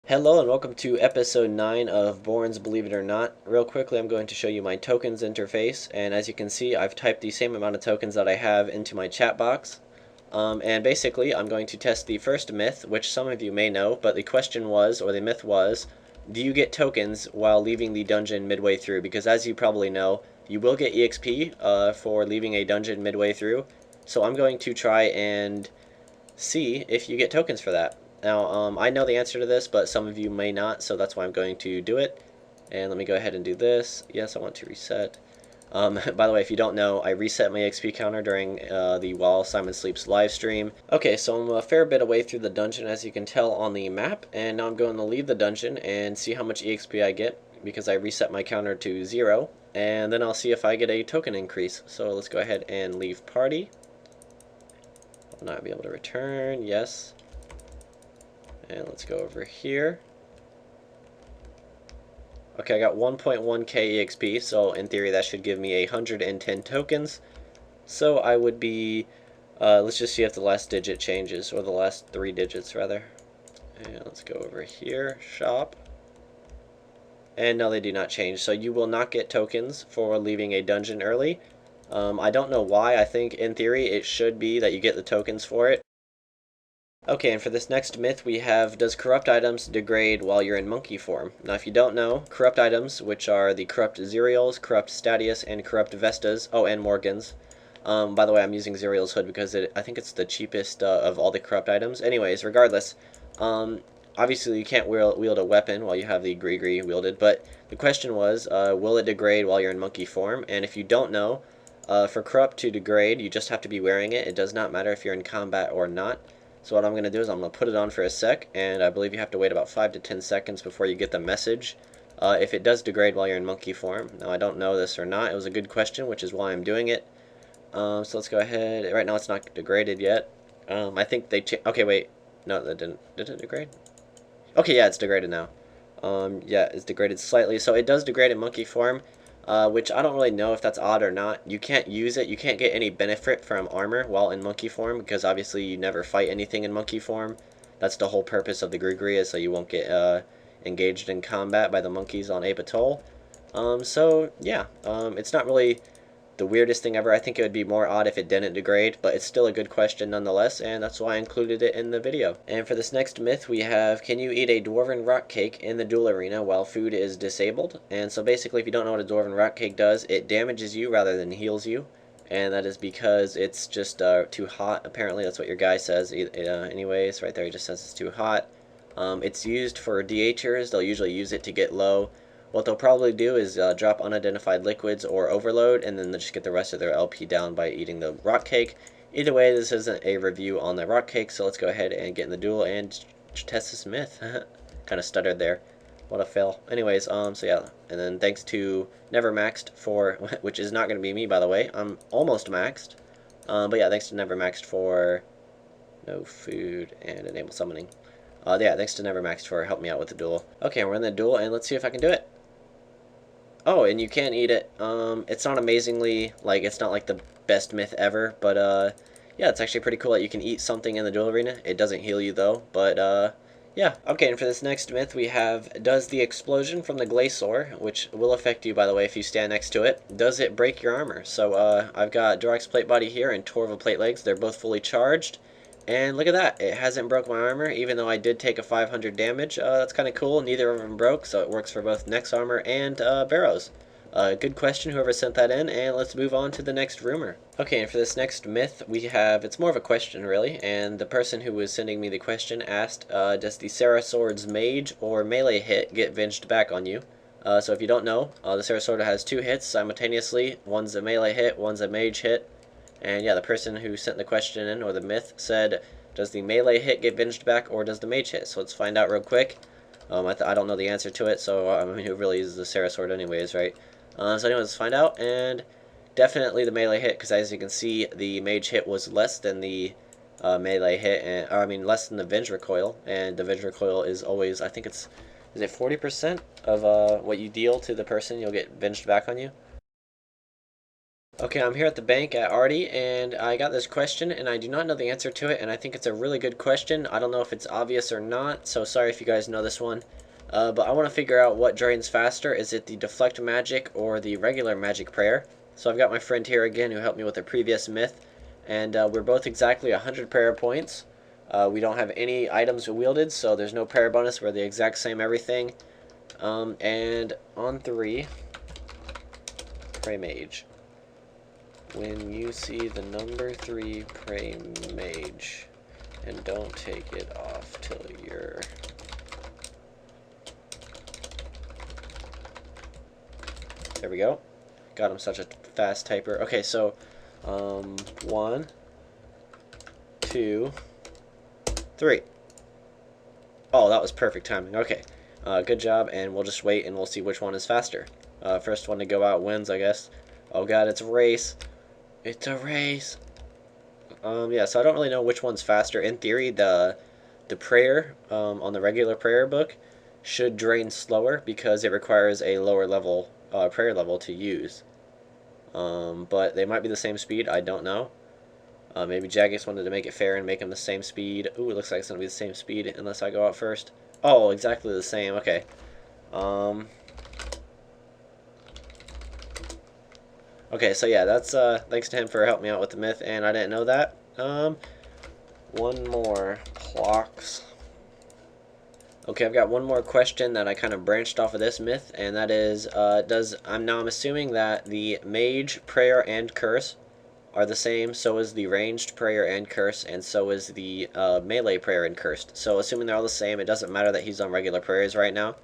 Hello and welcome to episode 9 of Born's Believe It or Not. Real quickly, I'm going to show you my tokens interface, and as you can see, I've typed the same amount of tokens that I have into my chat box. And basically, I'm going to test the first myth, which some of you may know, but the question was, or the myth was, do you get tokens while leaving the dungeon midway through? Because as you probably know, you will get EXP for leaving a dungeon midway through. So I'm going to try and see if you get tokens for that. Now, I know the answer to this, but some of you may not, so that's why I'm going to do it. And let me go ahead and do this. Yes, I want to reset. By the way, if you don't know, I reset my XP counter during the While Simon Sleeps live stream. Okay, so I'm a fair bit away through the dungeon, as you can tell on the map, and now I'm going to leave the dungeon and see how much EXP I get, because I reset my counter to 0, and then I'll see if I get a token increase. So let's go ahead and leave party. I'll not be able to return, yes. And let's go over here. Okay, I got 1.1k EXP, so in theory that should give me 110 tokens. So I would be, let's just see if the last digit changes, or the last 3 digits rather. And let's go over here, shop. And no, they do not change, so you will not get tokens for leaving a dungeon early. I don't know why. I think in theory it should be that you get the tokens for it. Okay, and for this next myth we have, does corrupt items degrade while you're in monkey form? Now if you don't know, corrupt items, which are the corrupt Zerials, corrupt Statius, and corrupt Vestas, oh, and Morgans. By the way, I'm using Zerial's hood because I think it's the cheapest of all the corrupt items. Anyways, regardless, obviously you can't wield a weapon while you have the Gree wielded, but the question was, will it degrade while you're in monkey form? And if you don't know, for corrupt to degrade, you just have to be wearing it. It does not matter if you're in combat or not. So what I'm going to do is I'm going to put it on for a sec, and I believe you have to wait about 5 to 10 seconds before you get the message. If it does degrade while you're in monkey form. Now I don't know this or not. It was a good question, which is why I'm doing it. So let's go ahead. Right now it's not degraded yet. I think they okay, wait. No, that didn't. Did it degrade? Okay, yeah, it's degraded now. Yeah, it's degraded slightly. So it does degrade in monkey form. Which I don't really know if that's odd or not. You can't use it. You can't get any benefit from armor while in monkey form because obviously you never fight anything in monkey form. That's the whole purpose of the Gree is so you won't get engaged in combat by the monkeys on Ape Atoll. So yeah, it's not really the weirdest thing ever. I think it would be more odd if it didn't degrade, but it's still a good question nonetheless, and that's why I included it in the video. And for this next myth, we have, can you eat a dwarven rock cake in the duel arena while food is disabled? And so basically, if you don't know what a dwarven rock cake does, it damages you rather than heals you, and that is because it's just too hot. Apparently, that's what your guy says. Anyways, right there, he just says it's too hot. It's used for DHers. They'll usually use it to get low. What they'll probably do is drop unidentified liquids or overload, and then they'll just get the rest of their LP down by eating the rock cake. Either way, this isn't a review on the rock cake, so let's go ahead and get in the duel and test this myth. Kind of stuttered there. What a fail. Anyways, so yeah, and then thanks to Never Maxed for, which is not going to be me, by the way. I'm almost maxed. But yeah, thanks to Never Maxed for no food and enable summoning. Yeah, thanks to Never Maxed for helping me out with the duel. Okay, we're in the duel, and let's see if I can do it. Oh, and you can eat it. It's not amazingly, like, it's not like the best myth ever, but, yeah, it's actually pretty cool that you can eat something in the duel arena. It doesn't heal you, though, but, yeah. Okay, and for this next myth, we have, does the explosion from the Glacior, which will affect you, by the way, if you stand next to it, does it break your armor? So, I've got Dorax Plate Body here and Torva Plate Legs. They're both fully charged. And look at that, it hasn't broke my armor, even though I did take a 500 damage. That's kind of cool, neither of them broke, so it works for both Nex armor and Barrows. Good question, whoever sent that in, and let's move on to the next rumor. Okay, and for this next myth, we have, it's more of a question, really, and the person who was sending me the question asked, does the Sarah Sword's mage or melee hit get venged back on you? So if you don't know, the Sarah Sword has 2 hits simultaneously. One's a melee hit, one's a mage hit. And yeah, the person who sent the question in, or the myth, said, does the melee hit get venged back, or does the mage hit? So let's find out real quick. I don't know the answer to it, so I mean, who really uses the Sarah Sword anyways, right? So anyways, let's find out, and definitely the melee hit, because as you can see, the mage hit was less than the melee hit, and, or I mean, less than the Venge Recoil, and the Venge Recoil is always, I think it's, is it 40% of what you deal to the person you'll get venged back on you? Okay, I'm here at the bank at Artie, and I got this question, and I do not know the answer to it, and I think it's a really good question. I don't know if it's obvious or not, so sorry if you guys know this one. But I want to figure out what drains faster. Is it the Deflect Magic or the regular Magic Prayer? So I've got my friend here again who helped me with a previous myth, and we're both exactly 100 prayer points. We don't have any items wielded, so there's no prayer bonus. We're the exact same everything. And on 3, Pray Mage. When you see the number 3, pray mage, and don't take it off till you're... There we go. God, I'm such a fast typer. Okay, so 1, 2, 3. Oh, that was perfect timing. Okay, good job, and we'll just wait and we'll see which one is faster. First one to go out wins, I guess. Oh god, it's a race. It's a race. Yeah, so I don't really know which one's faster. In theory, the prayer on the regular prayer book should drain slower because it requires a lower level prayer level to use. But they might be the same speed. I don't know. Maybe Jagex wanted to make it fair and make them the same speed. Ooh, it looks like it's going to be the same speed unless I go out first. Oh, exactly the same. Okay. Okay, so yeah, that's thanks to him for helping me out with the myth, and I didn't know that. One more clocks. Okay, I've got one more question that I kind of branched off of this myth, and that is, I'm assuming that the mage, prayer, and curse are the same. So is the ranged prayer and curse, and so is the melee prayer and cursed. So assuming they're all the same, it doesn't matter that he's on regular prayers right now.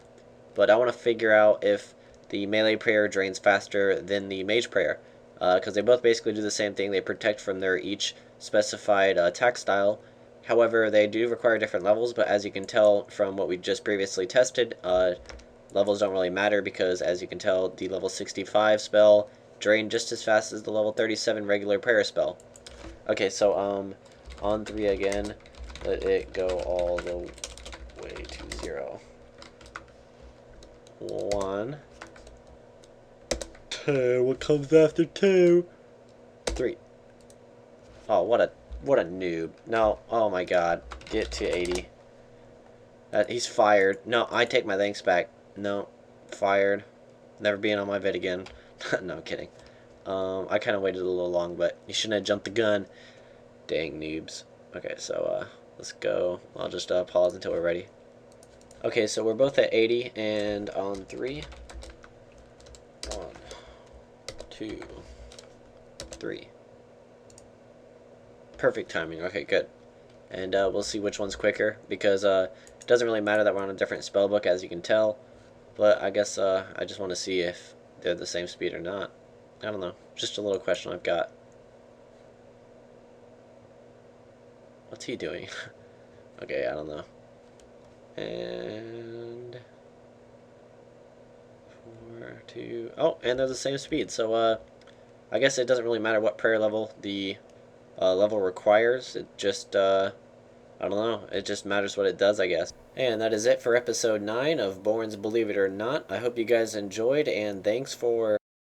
But I want to figure out if the melee prayer drains faster than the mage prayer, because they both basically do the same thing. They protect from their each specified attack style. However, they do require different levels, but as you can tell from what we just previously tested, levels don't really matter because, as you can tell, the level 65 spell drained just as fast as the level 37 regular prayer spell. Okay, so on 3 again, let it go all the way to 0. 1, 2. What comes after 2? 3. Oh, what a noob. No, oh my god. Get to 80. He's fired. No, I take my thanks back. No, fired. Never being on my vid again. No, I'm kidding. I kind of waited a little long, but you shouldn't have jumped the gun. Dang noobs. Okay, so let's go. I'll just pause until we're ready. Okay, so we're both at 80, and on 3. 1, 2, 3. Perfect timing. Okay, good. And we'll see which one's quicker, because it doesn't really matter that we're on a different spell book, as you can tell. But I guess I just want to see if they're the same speed or not. I don't know. Just a little question I've got. What's he doing? Okay, I don't know. And 4, 2. Oh, and they're the same speed. So I guess it doesn't really matter what prayer level the level requires. It just I don't know. It just matters what it does, I guess. And that is it for episode 9 of Born's Believe It or Not. I hope you guys enjoyed, and thanks for